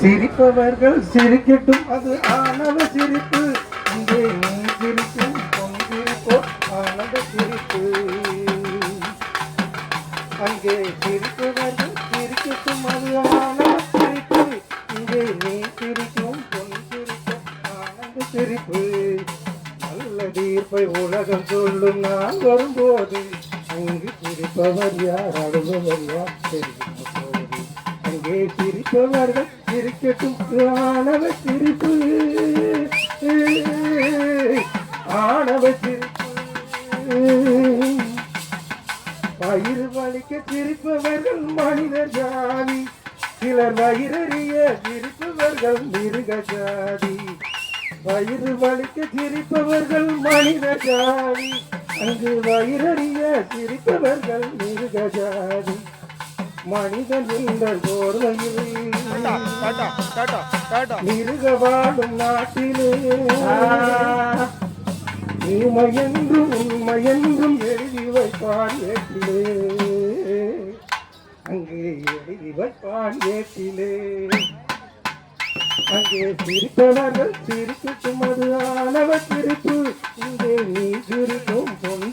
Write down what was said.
சிரிப்பவர்கள் சிரிக்கட்டும், அது ஆனவ சிரிப்பு. இங்கே நீ சிரிக்கும் பொன்சிரிப்போ ஆனந்த சிரிப்பு. அங்கே சிரிப்பவர்கள் சிரிக்கட்டும், அது ஆனவ சிரிப்பு. இங்கே நீ சிரிக்கும் பொன்சிரிப்போ ஆனந்த சிரிப்பு. நல்ல தீர்ப்பை உலகம் சொல்லும் நான் வரும்போது, அங்கு சிரிப்பவர் யார் அழுபவர் யார் தெரியும் போது. அங்கே சிரிப்பவர்கள் சிரிக்கட்டும், ஆணவ சிரிப்பு. ஆணவ சிரிப்பு. வயிறு வலிக்க சிரிப்பவர்கள் மனிதர் ஜாதி, சிலர் வயிறறிய சிரிப்பவர்கள் மிருக ஜாதி. வயிறு வலிக்க சிரிப்பவர்கள் மனிதர் ஜாதி, அங்கு வயிறறிய சிரிப்பவர்கள் மிருக ஜாதி. மனிதன் என்ற போர்வையில் மிருக வாழும் நாட்டிலே உண்மையென்றும் உண்மையென்றும் எழுதி வைப்பான் ஏட்டிலே. அங்கே எழுதி வைப்பான் ஏட்டிலே. அங்கே சிரிப்பவர்கள் சிரிக்கட்டும், அது ஆனவ சிரிப்பு. இங்கே நீ சிரிக்கும் பொன்